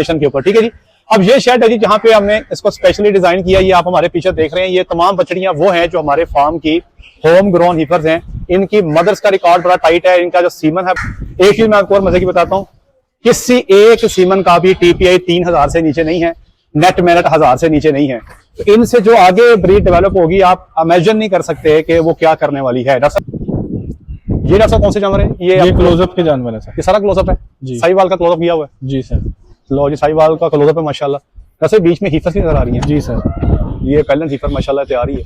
Station के ऊपर। ठीक है जी। अब ये शेड है जी जहाँ पे हमने इसको स्पेशली डिजाइन किया। ये आप हमारे पीछे देख रहे हैं, ये तमाम बछड़ियां वो हैं जो हमारे फार्म की होम ग्रोन हीफर्स हैं। इनकी मदर्स का रिकॉर्ड बड़ा टाइट है। इनका जो सीमन है, एक चीज मैं आपको और मजे की बताता हूँ, किसी एक सीमन का भी TPI 3000 से नीचे नहीं है, नेट मेरिट 1000 से नीचे नहीं है। तो इनसे जो आगे ब्रीड डेवलप होगी आप इमेजिन नहीं कर सकते कि वो क्या करने वाली है। ये डॉक्टर साहब कौन से जानवर है? ये क्लोजअप के जानवर है सर। ये सारा क्लोजअप है जी। साहिवाल का क्लोजअप किया हुआ है जी सर। लो जी, साहिवाल का क्लोजअप है माशाल्लाह। वैसे बीच में हीफर्स भी नजर आ रही हैं जी सर। ये पहले हीफर माशाल्लाह तैयार ही है।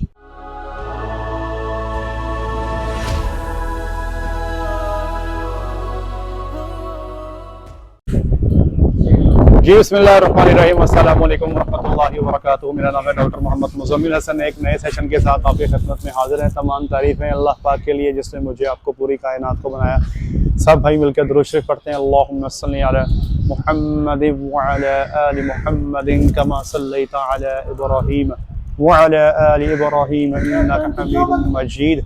जी बिस्मिल्लाहिर्रहमानिर्रहीम, अस्सलाम वालेकुम रहमतुल्लाहि व बरकातुहू। मेरा नाम है डॉक्टर मोहम्मद मुज़म्मिल हसन। एक नए सेशन के साथ आपकी खिदमत में हाजिर हैं। तमाम तारीफ़ें अल्लाह पाक के लिए जिसने मुझे आपको पूरी कायनात को बनाया। सब भाई मिलकर दुरूद शरीफ पढ़ते हैं। अल्लाहुम्मा सल्ली अला मुहम्मदिन व अला आलि मुहम्मदिन कमा सल्लैता अला इब्राहीम व अला आलि इब्राहीम इन्नका हमीदुम मजीद।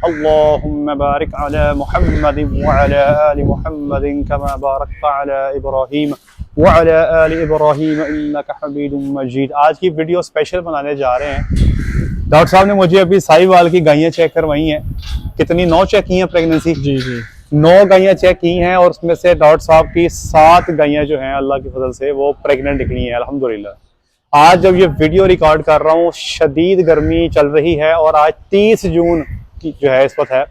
अल्लाहुम्मा बारिक अला मुहम्मदिन व अला आलि मुहम्मदिन कमा बारकता अला इब्राहीम व अला आलि इब्राहीम इन्नका हमीदुम मजीद। आज की वीडियो स्पेशल बनाने जा रहे हैं। डॉक्टर साहब ने मुझे अभी साहिवाल की गायें चेक करवाई हैं। कितनी? 9 चेक की हैं प्रेगनेंसी जी जी। 9 गायें चेक की हैं और उसमें से डॉक्टर साहब की 7 गायें जो हैं अल्लाह की फजल से वो प्रेग्नेंट निकली हैं अल्हम्दुलिल्लाह। आज जब ये वीडियो रिकॉर्ड कर रहा हूँ, शदीद गर्मी चल रही है और आज 30 जून की जो है इस वक्त है।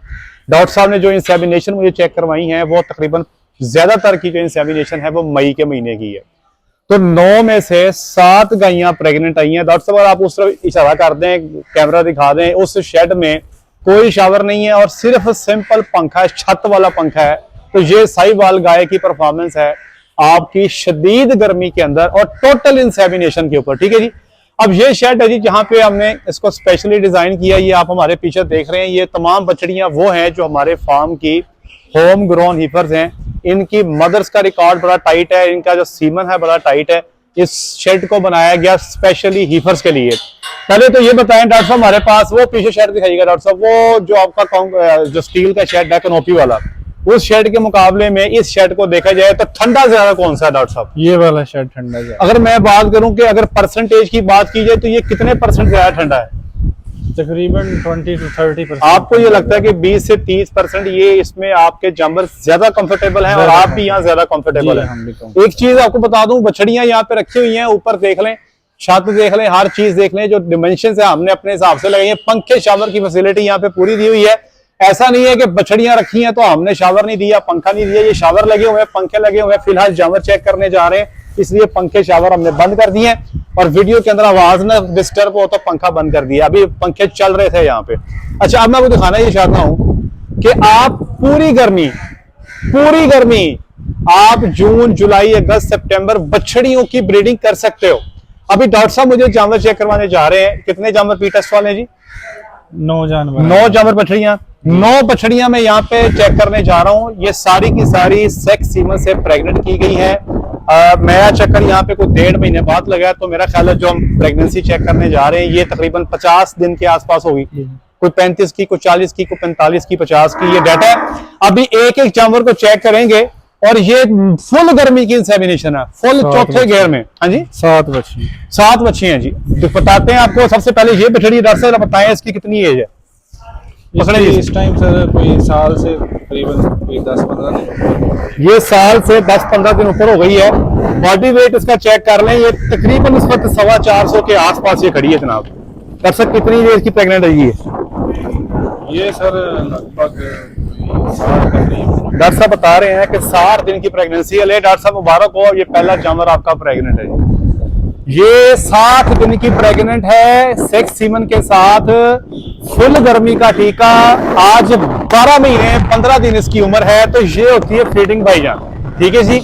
डॉक्टर साहब ने जो इंसेमिनेशन मुझे चेक करवाई हैं वो तकरीबन ज्यादातर की जो इंसेमिनेशन है वो मई के महीने की है। तो 9 में से 7 गायें प्रेग्नेंट आई हैं। डॉक्टर साहब अगर आप उस तरफ इशारा कर दें, कैमरा दिखा दें, उस शेड में कोई शावर नहीं है और सिर्फ सिंपल पंखा है, छत वाला पंखा है। तो ये साहिवाल गाय की परफॉर्मेंस है आपकी शदीद गर्मी के अंदर और टोटल इंसेमिनेशन के ऊपर। ठीक है जी। अब ये शेड है जी जहाँ पे हमने इसको स्पेशली डिजाइन किया। ये आप हमारे पीछे देख रहे हैं, ये तमाम बछड़ियां वो हैं जो हमारे फार्म की होम ग्रोन हीफर्स हैं। इनकी मदर्स का रिकॉर्ड बड़ा टाइट है, इनका जो सीमन है बड़ा टाइट है। इस शेड को बनाया गया स्पेशली हीफर्स के लिए। पहले तो ये बताएं डॉक्टर साहब, हमारे पास वो पीछे शेड दिखाइएगा डॉक्टर साहब, वो जो आपका जो स्टील का शेड है कैनोपी वाला, उस शेड के मुकाबले में इस शेड को देखा जाए तो ठंडा ज्यादा कौन सा है डॉक्टर साहब? ये वाला शेड ठंडा है। अगर मैं बात करूं कि अगर परसेंटेज की बात की जाए तो ये कितने % ज्यादा ठंडा है? तकरीबन 20 से 30%। आपको ये लगता है कि 20 से 30% ये इसमें आपके जानवर ज्यादा कंफर्टेबल हैं और आप भी यहाँ ज्यादा कंफर्टेबल है। एक चीज आपको बता दूं, बछड़ियां यहाँ पे रखी हुई हैं, ऊपर देख लें, छत देख लें, हर चीज देख लें, जो डिमेंशन है हमने अपने हिसाब से लगाई है। पंखे शावर की फैसिलिटी यहाँ पे पूरी दी हुई है। ऐसा नहीं है कि बछड़ियां रखी हैं तो हमने शावर नहीं दिया, पंखा नहीं दिया। ये शावर लगे हुए हैं, पंखे लगे हुए हैं। फिलहाल जानवर चेक करने जा रहे हैं इसलिए पंखे शावर हमने बंद कर दिए हैं और वीडियो के अंदर आवाज ना डिस्टर्ब हो तो पंखा बंद कर दिया। अभी पंखे चल रहे थे यहाँ पे। अच्छा, अब मैं आपको दिखाना ये चाहता हूँ कि आप पूरी गर्मी आप जून, जुलाई, अगस्त, सितंबर बछड़ियों की ब्रीडिंग कर सकते हो। अभी डॉक्टर साहब मुझे जानवर चेक करवाने जा रहे हैं। कितने जानवर पी टेस्ट वाले जी? 9 जानवर। 9 जानवर बछड़ियां। 9 बछड़ियां मैं यहाँ पे चेक करने जा रहा हूँ। ये सारी की सारी सेक्स सीमन से प्रेग्नेंट की गई है। मेरा चक्कर यहाँ पे कोई 1.5 महीने बाद लगा है। तो मेरा ख्याल है जो हम प्रेगनेंसी चेक करने जा रहे हैं ये तकरीबन 50 दिन के आसपास होगी। कोई 35 की, कोई 40 की, कोई 45 की, 50 की, ये डाटा है। अभी एक एक जानवर को चेक करेंगे और ये फुल गर्मी की इंसेमिनेशन है, फुल चौथे गेयर में। हाँ जी, 7 बच्ची हैं जी। तो बताते हैं आपको। सबसे पहले ये बछड़ी डॉक्टर साहब बताएं इसकी कितनी एज है? इस टाइम सर कोई साल से करीबन कोई 10-15 दिन। ये साल से 10-15 दिन ऊपर हो गई है। बॉडी वेट इसका चेक कर लें, ये तकरीबन इस वक्त 425 के आसपास ये खड़ी है जनाब। दर्शक कितनी देर की प्रेग्नेंट है ये सर लगभग 60 के करीब। डॉक्टर साहब बता रहे हैं कि 60 दिन की प्रेगनेंसी है। डॉक्टर साहब मुबारक हो, ये पहला जानवर आपका प्रेग्नेंट है। ये 60 दिन की प्रेग्नेंट है, सेक्स सीमन के साथ, फुल गर्मी का टीका। आज 12 महीने 15 दिन इसकी उम्र है। तो ये होती है फीडिंग भाईजान। ठीक है जी।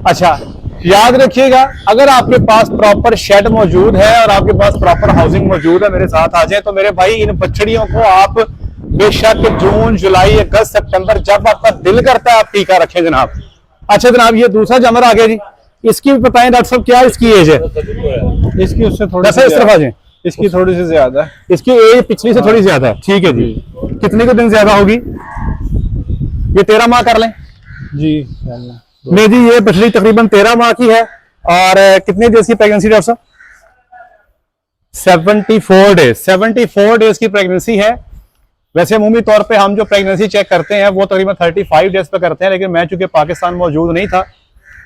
अच्छा, याद रखिएगा, अगर आपके पास प्रॉपर शेड मौजूद है और आपके पास प्रॉपर हाउसिंग मौजूद है, मेरे साथ आ जाए तो मेरे भाई इन बछड़ियों को आप बेशक जून, जुलाई, अगस्त, सितंबर जब आपका दिल करता है आप टीका रखें जनाब। अच्छा जनाब, ये दूसरा जानवर आ गया जी। इसकी भी बताएं डॉक्टर साहब क्या इसकी एज है? इसकी उससे थोड़ी इस तरफ आ जाए। इसकी थोड़ी सी ज्यादा है। इसकी एज पिछली से थोड़ी ज्यादा है। ठीक है जी। कितने को दिन ज्यादा होगी? ये 13 माह कर लें जी। नहीं जी, ये बछड़ी तकरीबन 13 माह की है। और कितने डेज की प्रेगनेंसी डॉक्टर साहब? 74 डेज, 74 डेज की प्रेगनेंसी है। वैसे अमूमी तौर पे हम जो प्रेगनेंसी चेक करते हैं वो तकरीबन 35 डेज पे करते हैं, लेकिन मैं चूंकि पाकिस्तान मौजूद नहीं था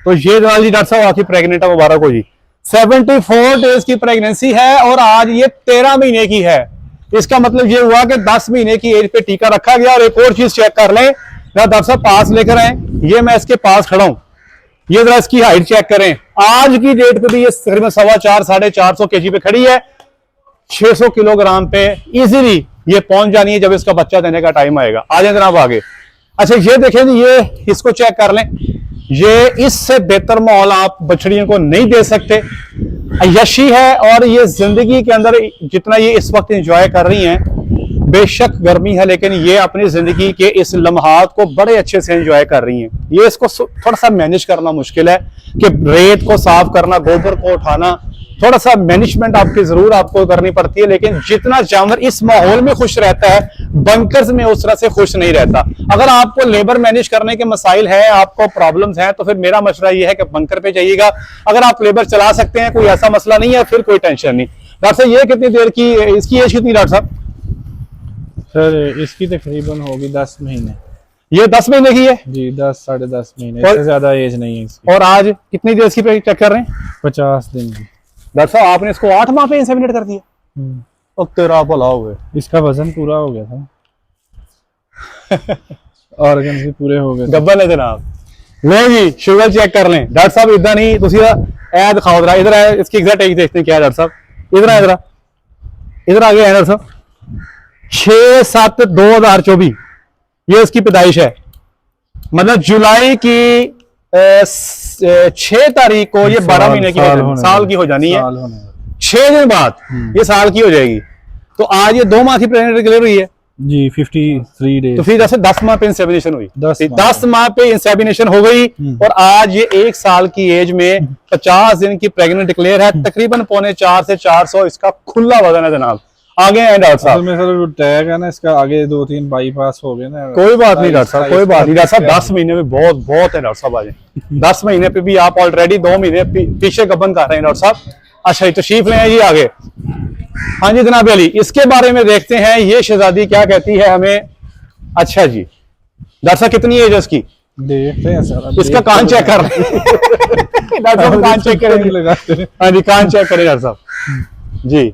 तो ये जनाब जी डॉक्टर साहब आपकी प्रेग्नेंट है, मुबारक हो जी। 74 डेज की प्रेगनेंसी है और आज ये 13 महीने की है। इसका मतलब ये हुआ कि 10 महीने की एज पे टीका रखा गया। और एक और चीज चेक कर लें, डॉक्टर साहब पास लेकर आए, ये मैं इसके पास खड़ा हूं, ये जरा इसकी हाइट चेक करें। आज की डेट पे भी ये तकरीबन 4.25 450 केजी पे खड़ी है। 600 किलोग्राम पे इजीली ये पहुंच जानी है जब इसका बच्चा देने का टाइम आएगा। आ जाए जनाब आगे। अच्छा ये देखें जी, ये इसको चेक कर लें, ये इससे बेहतर माहौल आप बछड़ियों को नहीं दे सकते। यशी है और ये जिंदगी के अंदर जितना ये इस वक्त एंजॉय कर रही हैं, बेशक गर्मी है लेकिन ये अपनी जिंदगी के इस लम्हात को बड़े अच्छे से एंजॉय कर रही हैं। ये इसको थोड़ा सा मैनेज करना मुश्किल है कि रेत को साफ करना, गोबर को उठाना, थोड़ा सा मैनेजमेंट आपकी जरूर आपको करनी पड़ती है। लेकिन जितना जानवर इस माहौल में खुश रहता है, बंकर्स में उस तरह से खुश नहीं रहता। अगर आपको लेबर मैनेज करने के मसाइल है, आपको प्रॉब्लम्स हैं, तो फिर मेरा मशवरा ये है कि बंकर पे जाइएगा। अगर आप लेबर चला सकते हैं, कोई ऐसा मसला नहीं है, फिर कोई टेंशन नहीं। डॉक्टर साहब ये कितनी देर की, इसकी एज कितनी डॉक्टर साहब? सर इसकी तकरीबन होगी 10 महीने। ये 10 महीने की है जी, 10 साढ़े 10 महीने, इससे ज्यादा एज नहीं है इसकी। और आज कितनी देर की चेक कर रहे हैं? 50 दिन की। डॉक्टर साहब आपने इसको 8 माह पे इंसेमिनेट कर दिया। और तेरा भला हुए, इसका वजन पूरा हो गया था ऑर्गन भी पूरे हो गए। गब्बर है जनाब। ले जी शुगर चेक कर लें। डॉक्टर साहब इधर नहीं, तुसी ऐ दिखाओ जरा, इधर है, इसकी एग्जैक्ट एज देखते हैं क्या है डॉक्टर साहब। इधर है, इधर आगे है डॉक्टर साहब। 6/7/2024 ये उसकी पैदाइश है। मतलब जुलाई की 6 तारीख को ये 12 महीने की साल की हो जानी है। 6 दिन बाद ये साल की हो जाएगी। तो आज ये 2 माह की प्रेगनेंट डिक्लेयर हुई है जी, 53 डेज। तो फिर जैसे 10 माह पे इंसेमिनेशन हुई, 10 माह पे इंसेमिनेशन हो गई और आज ये 1 साल की एज में 50 दिन की प्रेग्नेंट डिक्लेयर है। तकरीबन 3.25 से 400 इसका खुला वजन है जनाब। आगे हैं डॉक्टर साहब। में सर टैग है ना इसका, आगे 2-3 बाईपास हो गए ना। कोई बात नहीं डॉक्टर साहब, कोई बात नहीं डॉक्टर साहब। 10 महीने में बहुत बहुत है डॉक्टर साहब। आज 10 महीने पे भी आप ऑलरेडी 2 महीने पीछे गबन कर रहे हैं डॉक्टर साहब। अच्छा ये तशरीफ ले जी आगे। हाँ जी जनाब अली, इसके बारे में देखते हैं ये शहजादी क्या कहती है हमें। अच्छा जी डॉक्टर साहब कितनी एज है इसकी? देखते हैं सर, इसका कान चेक कर रहे हैं डॉक्टर साहब। कान चेक करें। हाँ जी कान चेक करें डॉक्टर साहब जी।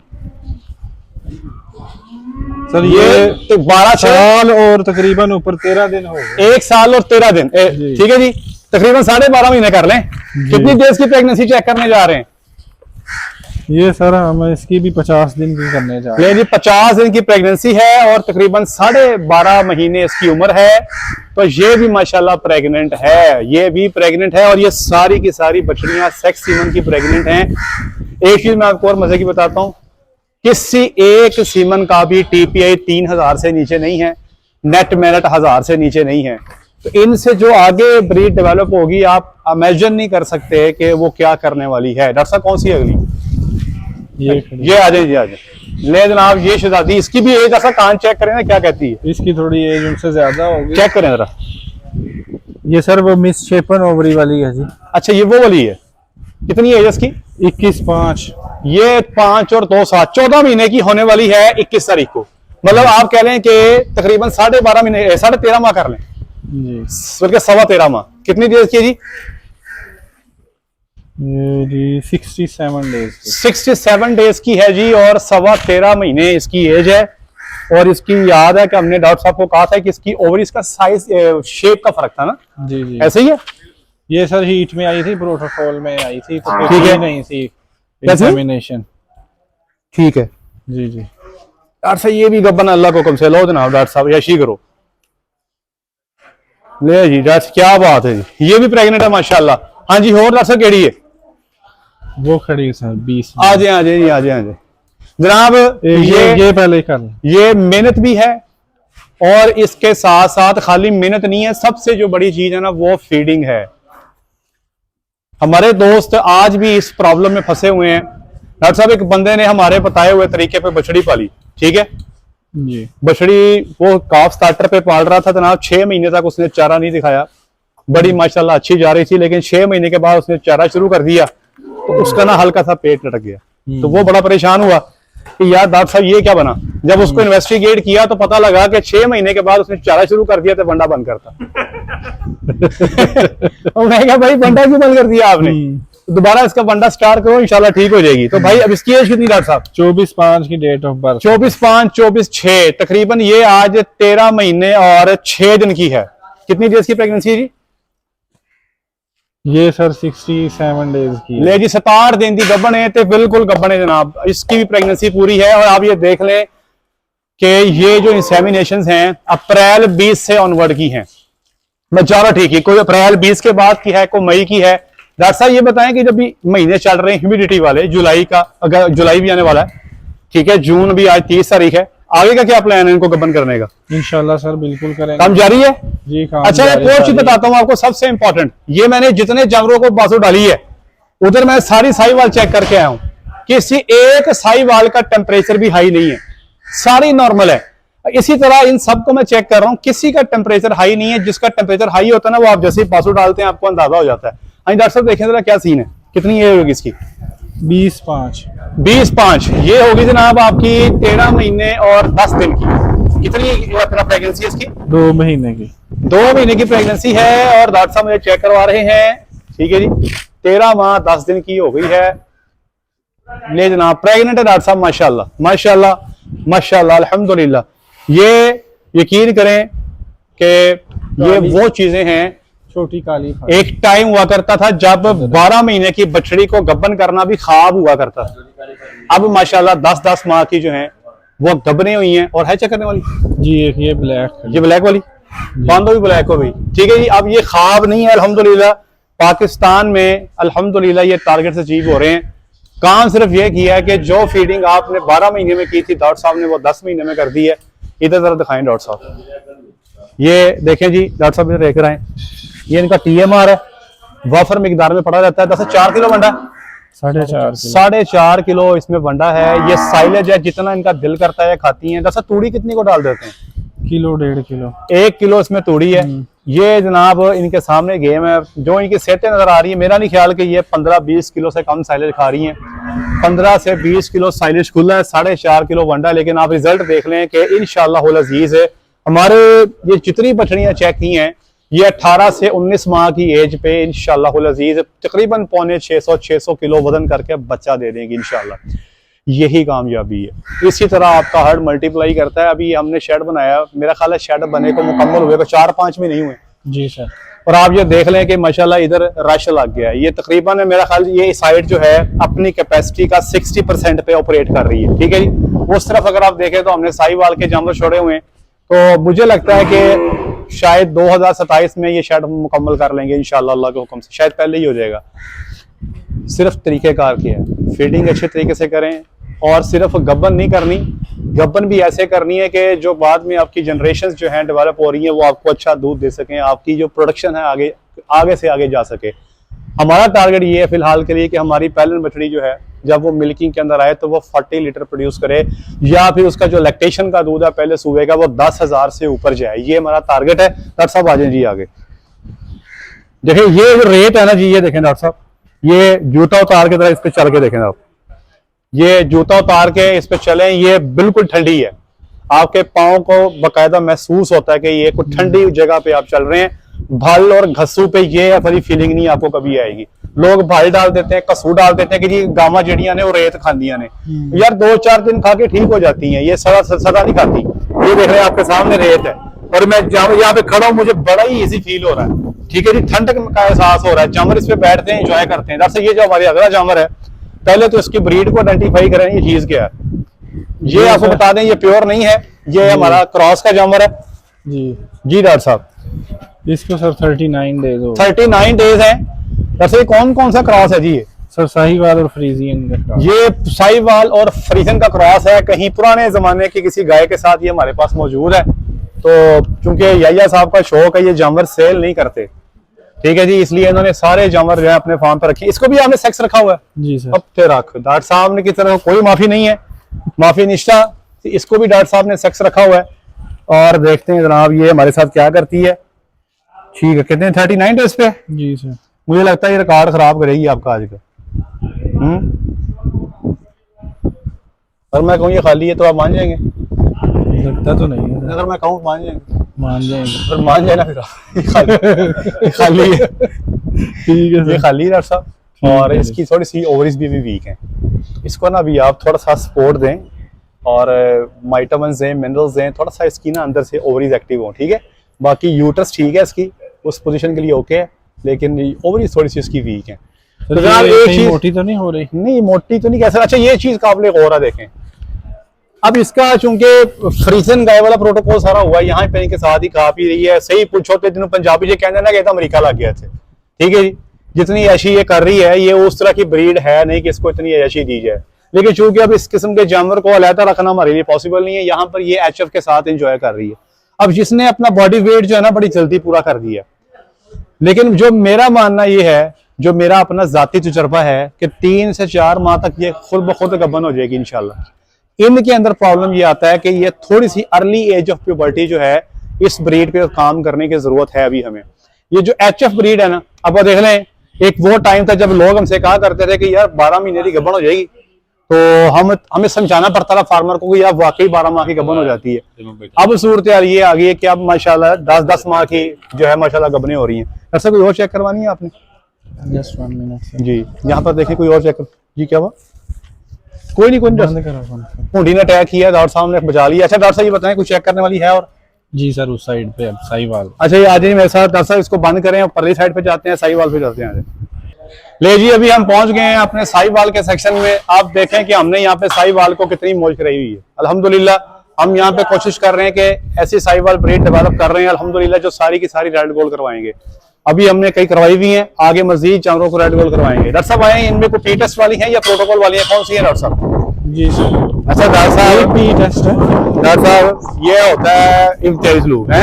सर ये तो 12 साल और तकरीबन ऊपर 13 दिन हो गए। 1 साल और 13 दिन ठीक है जी, तकरीबन 12.5 महीने कर लें। कितनी डेज की प्रेगनेंसी चेक करने जा रहे हैं? ये सर हम इसकी भी 50 दिन की करने जा रहे हैं। जी 50 दिन की प्रेगनेंसी है और तकरीबन 12.5 महीने इसकी उम्र है। तो ये भी माशाल्लाह प्रेग्नेंट है, ये भी प्रेग्नेंट है और ये सारी की सारी बछड़ियां सेक्स सीमन की प्रेग्नेंट हैं। एक चीज मैं आपको और मजे की बताता हूँ, किसी एक सीमन का भी टीपीआई 3000 से नीचे नहीं है, नेट मेरिट 1000 से नीचे नहीं है। तो इनसे जो आगे ब्रीड डेवलप होगी आप इमेजिन नहीं कर सकते कि वो क्या करने वाली है। डॉक्टर साहब कौन सी है अगली? ये आ जाए जी, आ जाए। ले जनाब ये शहजादी, इसकी भी एज ऐसा कान चेक करें ना क्या कहती है। इसकी थोड़ी एज उनसे ज्यादा होगी, चेक करें जरा। ये सर वो मिसशेपन ओवरी वाली है जी। अच्छा ये वो वाली है। कितनी एज इसकी? 21/5। ये 5 और 2 7 14 महीने की होने वाली है 21 तारीख को। मतलब आप कह लें कि तकरीबन 12.5 महीने 13.5 माह कर लें जी, बल्कि 13.25 माह। कितनी देर की है जी? ये जी 67 डेज। 67 डेज की है जी और 13.25 महीने इसकी एज है। और इसकी याद है कि हमने डॉक्टर साहब को कहा था कि इसकी ओवरीज का साइज शेप का फर्क था ना जी जी, ऐसे ही है। ये सर हीट में आई थी, प्रोटोकॉल में आई थी, तो ठीक है, नहीं थी एग्जामिनेशन। ठीक है जी जी। डॉक्टर साहब ये भी गब्बन अल्लाह को कम से लो जनाब। डॉक्टर साहब यशी करो। ले जी डॉक्टर क्या बात है जी, ये भी प्रेग्नेंट है माशाल्लाह। हाँ जी और डॉक्टर साहब केड़ी है? वो खड़ी है सर 20। आ जाए आ जाए आ जाए जनाब। ये पहले कर लें। ये मेहनत भी है और इसके साथ साथ खाली मेहनत नहीं है, सबसे जो बड़ी चीज है ना वो फीडिंग है। हमारे दोस्त आज भी इस प्रॉब्लम में फंसे हुए हैं। डॉक्टर साहब एक बंदे ने हमारे बताए हुए तरीके पे बछड़ी पाली, ठीक है जी। बछड़ी वो काफ स्टार्टर पे पाल रहा था जनाब। 6 महीने तक उसने चारा नहीं दिखाया, बड़ी माशाल्लाह अच्छी जा रही थी, लेकिन 6 महीने के बाद उसने चारा शुरू कर दिया तो उसका ना हल्का सा पेट लटक गया। तो वो बड़ा परेशान हुआ कि यार डॉक्टर साहब ये क्या बना। जब उसको इन्वेस्टिगेट किया तो पता लगा कि 6 महीने के बाद उसने चारा शुरू कर दिया तो बंडा बंद करता। और मैं क्या भाई बंडा क्यों बंद कर दिया आपने, दोबारा इसका बंडा स्टार्ट करो इंशाल्लाह ठीक हो जाएगी। तो भाई अब इसकी एज कितनी डॉक्टर साहब? 24/5 की डेट ऑफ बर्थ। 24/5 24/6 तकरीबन ये आज 13 महीने और 6 दिन की है। कितनी डेज की प्रेगनेंसी है जी? ये सर 67 डेज की ले जी 67 दिन की गब्बन है, तो बिल्कुल गब्बन है जनाब। इसकी भी प्रेगनेंसी पूरी है। और आप ये देख लें कि ये जो इंसेमिनेशन हैं अप्रैल 20 से ऑनवर्ड की हैं। मैं चारों ठीक है, कोई अप्रैल 20 के बाद की है, कोई मई की है। डॉक्टर साहब ये बताएं कि जब भी महीने चल रहे हैं ह्यूमिडिटी वाले, जुलाई का, अगर जुलाई भी आने वाला है, ठीक है, जून भी आज 30 तारीख है, आगे का क्या प्लान है इनको गबन करने का? इंशाल्लाह सर बिल्कुल करेंगे। काम जारी है जी। काम अच्छा, एक और चीज बताता हूँ आपको सबसे इंपॉर्टेंट। ये मैंने जितने जानवरों को बासु डाली है उधर मैं सारी साहिवाल चेक करके आया हूँ, किसी एक साहिवाल का टेम्परेचर भी हाई नहीं है, सारी नॉर्मल है। इसी तरह इन सबको मैं चेक कर रहा हूँ, किसी का टेम्परेचर हाई नहीं है। जिसका टेम्परेचर हाई होता है ना, वो आप जैसे ही बासु डालते हैं आपको अंदाजा हो जाता है। हाँ डॉक्टर साहब देखें जरा क्या सीन है, कितनी एज होगी इसकी? 20/5 ये होगी जनाब आपकी 13 महीने और 10 दिन की। कितनी अपना प्रेगनेंसी है इसकी? 2 महीने की। 2 महीने की प्रेगनेंसी है और डॉक्टर साहब मुझे चेक करवा रहे हैं। ठीक है जी, 13 माह 10 दिन की हो गई है। ले जनाब प्रेग्नेंट है डॉक्टर साहब, माशाल्लाह माशाल्लाह माशाल्लाह अल्हम्दुलिल्लाह। ये यकीन करें कि ये वो चीजें हैं। छोटी काली एक टाइम हुआ करता था जब 12 महीने की बछड़ी को गब्बन करना भी ख्वाब हुआ करता था। अब माशाल्लाह 10-10 माह की जो हैं वो गब्बने हुई हैं। और है चेक करने वाली जी, एक ये ब्लैक, ये ब्लैक वाली, बांधो भी ब्लैक हो गई। ठीक है जी, अब ये ख्वाब नहीं है अल्हम्दुलिल्लाह। पाकिस्तान में अल्हम्दुलिल्लाह ये टारगेट से अचीव हो रहे हैं। काम सिर्फ ये किया है कि जो फीडिंग आपने 12 महीने में की थी डॉक्टर साहब ने वो 10 महीने में कर दी है। इधर जरा दिखाएं डॉक्टर साहब, ये देखें जी डॉक्टर साहब इधर देख रहे हैं, ये इनका TMR है, वाफर मिकदार में पड़ा रहता है। 10 से 4 किलो बंडा, 4.5 किलो इसमें बंडा है। ये साइलेज है, जितना इनका दिल करता है खाती हैं। दरअसल तूड़ी कितनी को डाल देते हैं? 1.5 किलो। 1 किलो इसमें तूड़ी है। ये जनाब इनके सामने गेम है। जो इनकी सेहतें नजर आ रही है, मेरा नहीं ख्याल कि ये 15-20 किलो से कम साइलेज खा रही हैं। 15 से 20 किलो साइलेज खुला है, 4.5 किलो बंडा। लेकिन आप रिजल्ट देख लें कि इंशाल्लाह अजीज है। हमारे ये जितनी बछड़ियां चेक की हैं ये 18 से 19 माह की एज पे इंशाल्लाह अजीज तकरीबन 550-600 किलो वजन करके बच्चा दे देंगे इंशाल्लाह। यही कामयाबी है। इसी तरह आपका हर्ड मल्टीप्लाई करता है। अभी हमने शेड बनाया, मेरा ख्याल है शेड बने को मुकम्मल हुए 4-5 में नहीं हुए जी सर। और आप ये देख लें कि माशाल्लाह इधर रश लग गया है। ये तकरीबन मेरा ख्याल ये साइड जो है अपनी कैपेसिटी का 60% पे ऑपरेट कर रही है। ठीक है जी, उस तरफ अगर आप देखें तो हमने साहिवाल के जानवर छोड़े हुए हैं। तो मुझे लगता है कि शायद 2027 में ये शेड मुकम्मल कर लेंगे इंशाल्लाह अल्लाह के हुक्म से, शायद पहले ही हो जाएगा। सिर्फ तरीक़ेकार की है, फीडिंग अच्छे तरीके से करें और सिर्फ गब्बन नहीं करनी, गब्बन भी ऐसे करनी है कि जो बाद में आपकी जनरेशन जो हैं डेवलप हो रही हैं वो आपको अच्छा दूध दे सकें, आपकी जो प्रोडक्शन है आगे से आगे जा सके। हमारा टारगेट ये है फिलहाल के लिए कि हमारी पहलन बछड़ी जो है जब वो मिल्किंग के अंदर आए तो वो 40 लीटर प्रोड्यूस करे, या फिर उसका जो लैक्टेशन का दूध है पहले सूबे का वो 10,000 से ऊपर जाए। ये हमारा टारगेट है। डॉक्टर साहब आ जाए जी आगे। देखिए ये जो रेट है ना जी, ये देखें डॉक्टर साहब, ये जूता उतार के तरह इस पे चल के देखें आप, ये जूता उतार के इस पे चलें, ये बिल्कुल ठंडी है। आपके पाँव को बाकायदा महसूस होता है कि ये कुछ ठंडी जगह पे आप चल रहे हैं। भल और घसू पे ये वाली फीलिंग नहीं आपको कभी आएगी। लोग भल डाल देते हैं, कसू डाल देते हैं कि जी गामा जड़ियां ने वो रेत खांदियां ने, यार 2-4 दिन खा के ठीक हो जाती हैं, ये सदा नहीं खाती। ये देख रहे हैं आपके सामने रेत है और मैं यहाँ पे खड़ा हूँ, मुझे बड़ा ही इजी फील हो रहा है। ठीक है जी, ठंडक का एहसास हो रहा है। जानवर इस पे बैठते हैं, एंजॉय करते हैं। दरअसल ये जो हमारी अगला जानवर है, पहले तो इसकी ब्रीड को आइडेंटिफाई करें ये चीज क्या है। ये आपको बता दें ये प्योर नहीं है, ये हमारा क्रॉस का जानवर है जी डॉक्टर साहब। इसको सर 39 डेज हो 39 डेज है। वैसे कौन कौन सा क्रॉस है जी? ये सर साहिवाल और फ्रीजियन का क्रॉस। ये साहिवाल और फ्रीजियन का क्रॉस है। कहीं पुराने जमाने की किसी गाय के साथ ये हमारे पास मौजूद है। तो चूंकि याया साहब का शौक है, ये जानवर सेल नहीं करते, ठीक है जी, इसलिए इन्होंने सारे जानवर जो है अपने फार्म पर रखे। इसको भी आपने सेक्स रखा हुआ है जी सर। अब रख डॉक्टर साहब ने की तरफ कोई माफी नहीं है, माफी निष्ठा। इसको भी डॉक्टर साहब ने सेक्स रखा हुआ है और देखते हैं जनाब ये हमारे साथ क्या करती है। ठीक है, कितने 39 डेज पे जी सर। मुझे लगता है ये रिकॉर्ड खराब करेगी आपका आज का। अगर मैं कहूँ ये खाली है तो आप मान जाएंगे? लगता तो नहीं है। अगर मैं कहूँ मान जाएंगे? मान जाएंगे। अगर मान जाए ना फिर ये खाली है। ठीक है ये सर। खाली है डॉक्टर साहब। और इसकी थोड़ी सी ओवरीज भी वीक है। इसको ना अभी आप थोड़ा सा सपोर्ट दें और विटामिन्स दें, मिनरल्स दें, थोड़ा सा इसकी ना अंदर से ओवरीज एक्टिव हो, ठीक है। बाकी यूट्रस ठीक है इसकी, उस पोजीशन के लिए ओके है, लेकिन ओवरीज थोड़ी सी इसकी वीक है। तो जनाब एक चीज मोटी तो नहीं हो रही? नहीं, मोटी तो नहीं कह सकता। अच्छा ये चीज काबिल गौर है, देखें अब इसका चूंकि फ्रीजन गाय वाला प्रोटोकॉल सारा हुआ है, यहाँ पे के साथ ही खा पी रही है। सही पूछो तो दिनों पंजाबी जी कहते ना कि अमेरिका लग गया थे, ठीक है जी। जितनी ऐशी ये कर रही है, ये उस तरह की ब्रीड है नहीं कि इसको इतनी ऐशी दी जाए, लेकिन चूंकि अब इस किस्म के जानवर को अलहदा रखना हमारे लिए पॉसिबल नहीं है, यहाँ पर ये एचएफ के साथ एंजॉय कर रही है। अब जिसने अपना बॉडी वेट जो है ना बड़ी जल्दी पूरा कर दिया, लेकिन जो मेरा मानना ये है, जो मेरा अपना जाती तजुर्बा है कि 3 से 4 माह तक ये खुद ब खुद गबन हो जाएगी इंशाल्लाह। इनके अंदर प्रॉब्लम ये आता है कि ये थोड़ी सी अर्ली एज ऑफ प्यूबर्टी जो है, इस ब्रीड पे काम करने की जरूरत है अभी हमें। ये जो एचएफ ब्रीड है ना, अब देख लें, एक वो टाइम था जब लोग हमसे कहा करते थे कि यार 12 महीने की गबन हो जाएगी, तो हमें समझाना पड़ता था फार्मर को कि यार वाकई 12 माह की गबन हो जाती है। अब सूरत यार ये आ गई है कि अब माशाल्लाह 10-10 माह की जो है माशाल्लाह गबनें हो रही हैं। ऐसा कोई और चेक करवानी है आपने? जस्ट 1 मिनट जी, यहाँ पर देखिए कोई और चेक जी। क्या हुआ? कोई नहीं, हुंडी ने अटैक किया, डॉक्टर साहब ने बचा लिया। अच्छा डॉक्टर साहब ये बताएं कुछ चेक करने वाली है और? जी सर, उस साइड पे अब साहिवाल। अच्छा ये आ जाइए मेरे साथ डॉक्टर साहब, इसको बंद करें और परली साइड पे जाते हैं, साहिवाल पे जाते हैं। ले जी, अभी हम पहुंच गए हैं अपने साहिवाल के सेक्शन में। आप देखें कि हमने यहाँ पे साहिवाल को कितनी मौज कराई हुई है। अल्हम्दुलिल्लाह हम यहाँ पे कोशिश कर रहे हैं कि ऐसी साहिवाल ब्रीड डेवलप कर रहे हैं अल्हम्दुलिल्लाह, जो सारी की सारी रेड गोल्ड करवाएंगे। अभी हमने कई करवाई हुई हैं, आगे मजीद जानवरों को रेड गोल्ड करवाएंगे। डॉक्टर साहब आए, इनमें कोई पी टेस्ट वाली है या प्रोटोकॉल वाली है, कौन सी है डॉक्टर साहब? जी सर। अच्छा डॉक्टर साहब, पी टेस्ट है डॉक्टर साहब, ये होता है इम्तियाज लूप है,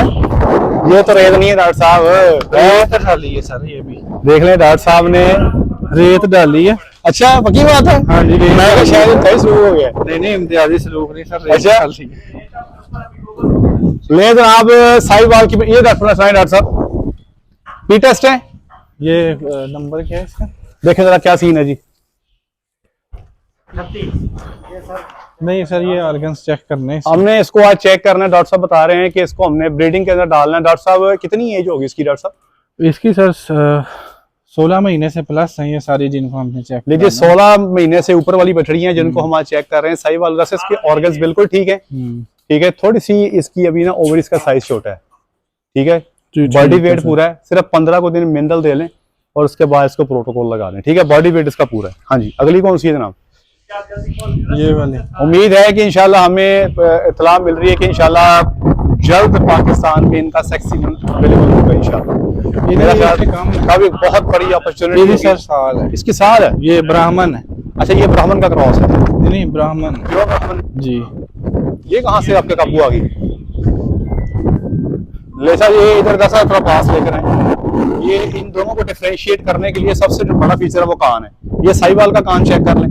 ये तो रेत नहीं है डॉक्टर साहब। रेत डाली है सर, ये भी देख लें डॉक्टर साहब ने रेत डाली है। अच्छा पक्की बात है? हाँ जी, मैं शायद इम्तियाज शुरू हो गया। नहीं इम्तियाजी सलूक नहीं सर। अच्छा ले जनाब, साहिवाल की ये डॉक्टर साहब पी टेस्ट है। ये नंबर क्या है इसका? देखें जरा क्या सीन है जी। नहीं सर, ये ऑर्गन्स चेक करने हैं। हमने इसको आज चेक करना है, डॉक्टर साहब बता रहे हैं कि इसको हमने ब्रीडिंग के अंदर डालना है। डॉक्टर साहब कितनी एज होगी इसकी डॉक्टर साहब? इसकी सर 16 महीने से प्लस है ये सारी, जिनको हमने चेक लीजिए 16 महीने से ऊपर वाली बछड़ियां जिनको हम आज चेक कर रहे हैं साहिवाल, वैसे इसके ऑर्गन्स बिल्कुल ठीक है, ठीक है। थोड़ी सी इसकी अभी ना ओवरीज का साइज छोटा है, ठीक है। बॉडी वेट पूरा है, सिर्फ 15 को दिन मिनरल दे लें और उसके बाद इसको प्रोटोकॉल लगा दें, ठीक है। बॉडी वेट इसका पूरा है। हाँ जी, अगली कौन सी है जनाब? ये वाली। उम्मीद है कि इंशाल्लाह हमें इत्तला मिल रही है कि इंशाल्लाह जल्द पाकिस्तान में इनका सेक्सी अवेलेबल होगा इंशाल्लाह। मेरा ख्याल काफी बहुत बड़ी अपॉर्चुनिटी सर साल है इसकी, साल है। ये ब्राह्मण है। अच्छा ये ब्राह्मण का क्रॉस है? नहीं ब्राह्मण जी। ये कहाँ से आपके काबू आ गई? ले सर ये इधर का थोड़ा पास लेकर आए। ये इन दोनों को डिफरेंशिएट करने के लिए सबसे जो बड़ा फीचर है वो कान है। ये साहिवाल का कान चेक कर लें,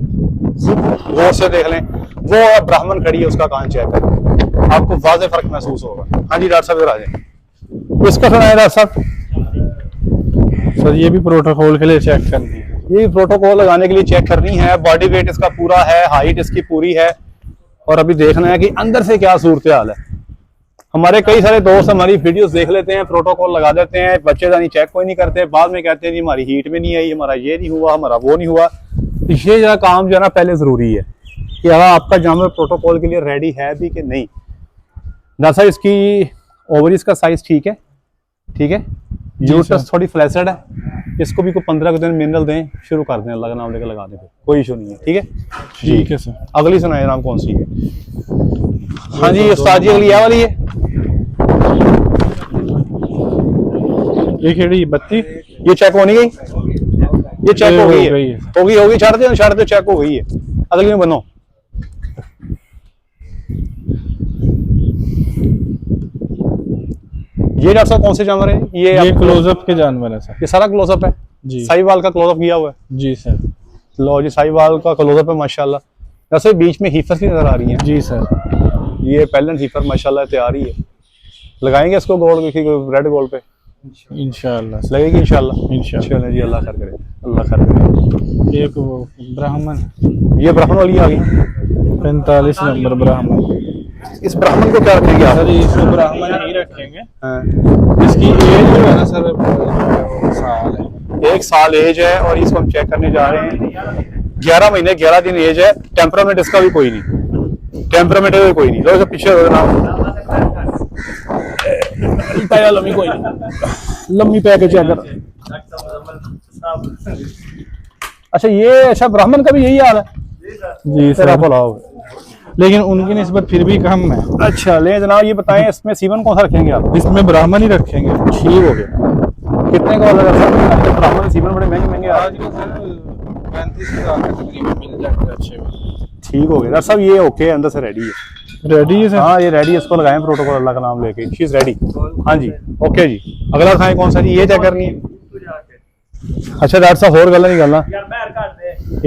गौर से देख लें, वो ब्राह्मण खड़ी है उसका कान चेक कर लें, आपको वाज़ेह फर्क महसूस होगा। हाँ जी डॉक्टर साहब इधर आ जाए। इसका सुना है डॉक्टर साहब? सर ये भी प्रोटोकॉल के लिए चेक करनी है। ये प्रोटोकॉल लगाने के लिए चेक करनी है। बॉडी वेट इसका पूरा है, हाइट इसकी पूरी है, और अभी देखना है कि अंदर से क्या सूरत हाल है। हमारे कई सारे दोस्त हमारी वीडियोस देख लेते हैं, प्रोटोकॉल लगा देते हैं, बच्चेदानी चेक कोई नहीं करते, बाद में कहते हैं जी हमारी हीट में नहीं आई, हमारा ये नहीं हुआ, हमारा वो नहीं हुआ। ये जरा काम जो है ना पहले जरूरी है कि अगर आपका जानवर प्रोटोकॉल के लिए रेडी है भी कि नहीं। डॉक्टर साहब इसकी ओवरीज का साइज ठीक है, ठीक है। यूट्रस थोड़ी फ्लैसेड है, इसको भी कोई 15 दिन मिनरल दें, शुरू कर दें, अल्लाह का नाम लेकर लगा दें, कोई इशू नहीं है, ठीक है। ठीक है सर। अगली सुनाए नाम कौन सी है? हाँ जी उस्ताद जी, अगली यह वाली है। ये खेड़ी बत्ती, ये चेक होनी गई, ये चेक हो गई है, होगी छाड़ दे चेक हो गई है। अगली में बनो। ये डॉक्टर साहब कौन से जानवर है? ये क्लोजअप के जानवर है सर। ये सारा क्लोजअप है जी, साहिवाल का क्लोजअप किया हुआ है जी सर। लो जी, साहिवाल का क्लोजअप है माशाल्लाह। वैसे बीच में हीफर की नजर आ रही है जी सर। ये पहले हीफर माशाल्लाह तैयार ही है। लगाएंगे इसको गोल्ड, रेड गोल्ड पे इंशाल्लाह लगेगी इंशाल्लाह। इंशाल्लाह। चलें जी, अल्लाह खैर करे, अल्लाह खैर करे। एक वो ब्राह्मण ये ब्राह्मण वाली आ गई। 45 नंबर ब्राह्मण। इस ब्राह्मण को क्या रखेंगे आप? सर इसको ब्राह्मण ही रखेंगे। हाँ। इसकी एज जो है ना सर वो साल है। 1 साल एज है और इसको हम चेक करने जा रहे हैं। 11 महीने 11 दिन एज है। टेम्परामेंट इसका भी कोई नहीं, टेम्परामेंट भी कोई नहीं। लो पीछे हो जनाब, लम्बी कोई नहीं, लम्बी पैके चेक कर। अच्छा ये, अच्छा ब्राह्मण का भी यही हाल है जी तेरा सर, भला हो। लेकिन उनकी निस्बत फिर भी कम है। अच्छा ले जनाब, ये बताएं इसमें सीमन कौन सा रखेंगे आप? इसमें ब्राह्मण ही रखेंगे। ठीक हो गया। कितने का वाला सर? तो ब्राह्मण सीमन बड़े महंगे महंगे आ रहे हैं। आजकल सर 35,000 का तकरीबन मिल जाते हैं अच्छे में। ठीक हो गया डॉक्टर साहब, ये ओके अंदर से रेडी है। रेडी है सर। हाँ ये रेडी है, इसको लगाएं प्रोटोकॉल अल्लाह का नाम लेके। She is ready. हाँ जी ओके जी। अगला खाएं कौन सा जी? ये चेक करनी है। अच्छा डॉक्टर साहब और गला नहीं गलना,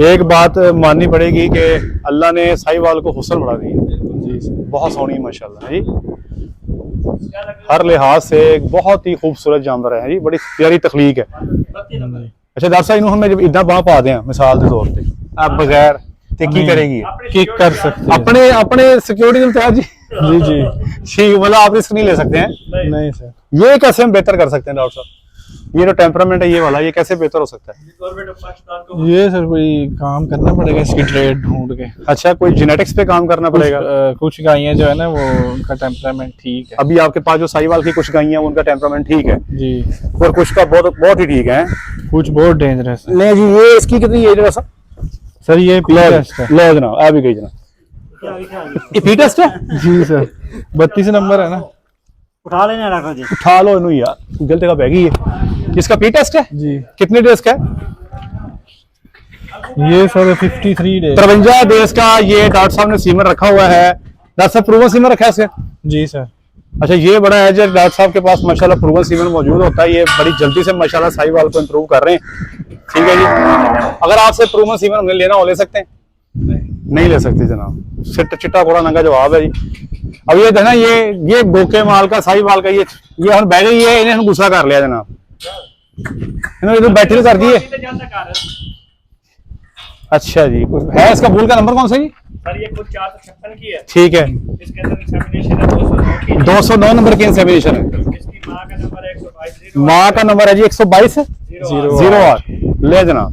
एक बात माननी पड़ेगी कि अल्लाह ने साहिवाल को हुस्न बढ़ा दिया जी, बहुत सोहनी माशाल्लाह है जी। हर लिहाज से एक बहुत ही खूबसूरत जानवर है जी, बड़ी प्यारी तखलीक है। अच्छा डॉक्टर साहब इन्होंने हमें जब इतना बाह पा दें मिसाल के तौर पे, आप बगैर ते की करेगी? किक कर सकते हैं। अपने अपने सिक्योरिटी के तहत जी। जी जी ठीक, मतलब आप रिस्क नहीं ले सकते हैं। नहीं सर। ये कैसे हम बेहतर कर सकते हैं डॉक्टर साहब? ये जो टेम्परामेंट है ये वाला, ये कैसे बेहतर हो सकता है? ये सर कोई काम करना पड़ेगा इसकी ट्रेड ढूंढ के। अच्छा कोई जेनेटिक्स पे काम करना पड़ेगा। कुछ गायें जो है ना वो उनका टेम्परामेंट ठीक है। अभी आपके पास जो साहिवाल की कुछ गायें हैं उनका टेम्परामेंट ठीक है जी। और कुछ का बहुत बहुत ही ठीक है। कुछ बहुत डेंजरस है। नहीं जी, ये इसकी कितनी एज है सर ये पी टेस्ट है। लो जनाब, आ भी गई जनाब, ये पी टेस्ट है जी सर, 32 नंबर है ना। उठा लेना रखो जी। उठा लो इनू यार, गलती का बैगी है। इसका पी टेस्ट है जी। कितने डेज का है? ये सर 53 डेज। 53 डेज का ये डॉक्टर साहब ने सीमन रखा हुआ है। डॉक्टर साहब प्रूवन सीमन रखा है इसके? जी सर। अच्छा ये बड़ा है जो डॉक्टर साहब के पास माशाल्लाह प्रूवन सीमन मौजूद होता है। ये बड़ी जल्दी से माशाल्लाह साहिवाल को इंप्रूव कर रहे हैं। ठीक है जी, अगर आपसे प्रूवन सीमन हमें लेना हो ले सकते हैं? नहीं ले सकते जनाब, चिट्टा घोड़ा नंगा जवाब है जी। अब ये ना ये गोके माल का साहिवाल का ये हम बह गई है, इन्हें हम गुस्सा कर लिया जनाब, इन्होंने तो बैटरी कर दी है। अच्छा जी, कुछ है इसका बुल का नंबर कौन सा जी? सर ये कुछ 456 की है। ठीक है, इसके अंदर इंसेमिनेशन है 209 की। 209 नंबर की इंसेमिनेशन है। इसकी मां का नंबर है 122 माँ का नंबर है जी 122 08 ले जनाब,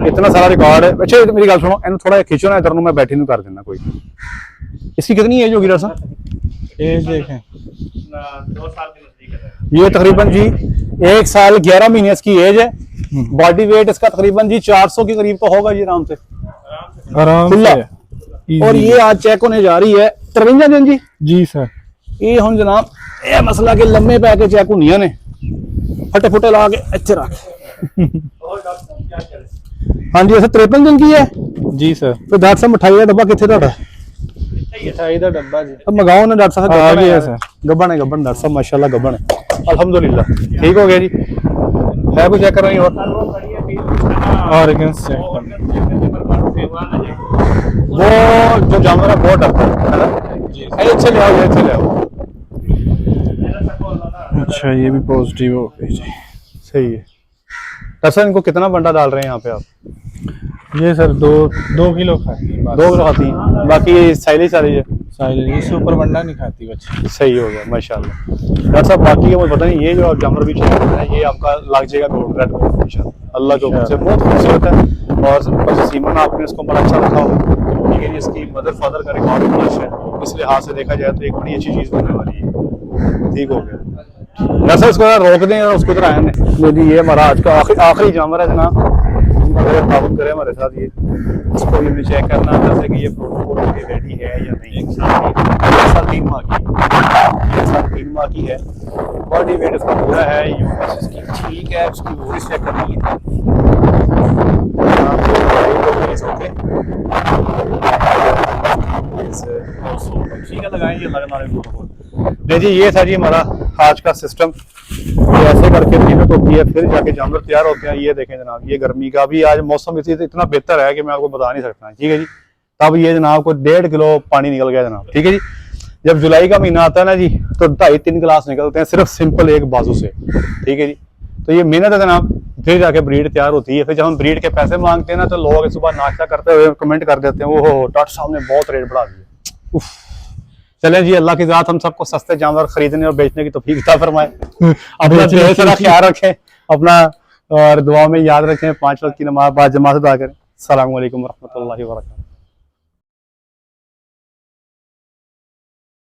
इतना सारा रिकॉर्ड है। अच्छा मेरी गल सुनो, इन थोड़ा खींचो ना इधर, मैं बैठी नहीं कर देना कोई। इसकी कितनी एज होगी डॉक्टर साहब? एज देखें 2 साल के नजदीक है। ये तकरीबन जी 1 साल 11 महीने इसकी एज है। बॉडी वेट इसका तकरीबन जी 400 के करीब तो होगा जी आराम से, आराम खुला। से। और ये आज चेक होने जा रही है 53 दिन जी। जी सर। ये हम जनाब ये मसला के लम्बे पै के चेक होनिया ने, फटे फुटे ला के अच्छे रख। हाँ जी, ऐसे 53 दिन की है जी सर। तो डॉक्टर साहब मिठाई का डब्बा कितने ਤੁਹਾਡਾ? मिठाई का डब्बा जी अब मंगाओ ना डॉक्टर साहब। आ गया सर। गब्बन है गब्बन डॉक्टर साहब माशाल्लाह गब्बन है अल्हम्दुलिल्लाह। ठीक हो गया जी, है कुछ चेक कर रही और ऑर्गन्स चेक करना। वो जो जानवर है बहुत डरता है ना। अरे अच्छे ले आओ, अच्छे ले आओ। अच्छा ये भी पॉजिटिव हो गई जी। सही है डॉक्टर साहब, इनको कितना बंडा डाल रहे हैं यहाँ पे आप? ये सर 2 किलो खाती है। 2 किलो खाती हैं, बाकी साइलेज आ रही है। साइलेज, इससे ऊपर बंडा नहीं खाती बच्ची। सही हो गया माशाल्लाह। डॉक्टर साहब बाकी का मुझे पता नहीं, ये जो आप जानवर भी चेक कर रहे हैं ये आपका लग जाएगा गोल्ड रेड गोल्ड इंशाल्लाह अल्लाह के हुक्म से। बहुत खूबसूरत है और ऊपर से सीमन आपने इसको बड़ा अच्छा रखा होगा। ठीक है जी, इसकी मदर फादर का रिकॉर्ड भी अच्छा है, इस लिहाज से देखा जाए तो एक बड़ी अच्छी चीज़ बनने वाली है। ठीक हो गया डॉक्टर साहब, इसको रोक दें और उसको इधर आए नहीं। ये हमारा आज का आखिरी जानवर है जनाब, अगर ताबन करें हमारे साथ। ये इसको भी हमें चेक करना है जैसे कि ये प्रोटोकॉल रेडी है या नहीं। 1 साल 3 माह की, 1 साल 3 माह की है। बॉडी वेट इसका पूरा है, यूनिस इसकी ठीक है, उसकी वोरिस चेक करनी है। ठीक है, लगाएंगे नहीं जी। ये था जी हमारा आज का सिस्टम, ऐसे करके कीमत होती है, फिर जाके जानवर तैयार होते हैं। ये देखें जनाब, ये गर्मी का भी आज मौसम इतना बेहतर है कि मैं आपको बता नहीं सकता। ठीक है जी, तब ये जनाब को 1.5 किलो पानी निकल गया जनाब। ठीक है जी, जब जुलाई का महीना आता है ना जी, तो 2.5-3 गिलास निकलते हैं सिर्फ सिंपल एक बाजू से। ठीक है जी, तो ये मेहनत है जनाब, फिर जाके ब्रीड तैयार होती है। फिर जब हम ब्रीड के पैसे मांगते हैं ना, तो लोग सुबह नाश्ता करते हुए कमेंट कर देते हैं, ओहो डॉक्टर साहब ने बहुत रेट बढ़ा दिया। उफ, चलें जी, अल्लाह की ज़ात हम सबको सस्ते जानवर खरीदने और बेचने की तौफीक अता फरमाए। अपना ढेर सारा ख्याल रखें अपना, और दुआ में याद रखें 5 वक्त की नमाज बाद जमात अदा करें। अस्सलाम वालेकुम रहमतुल्लाहि व बरकातहू।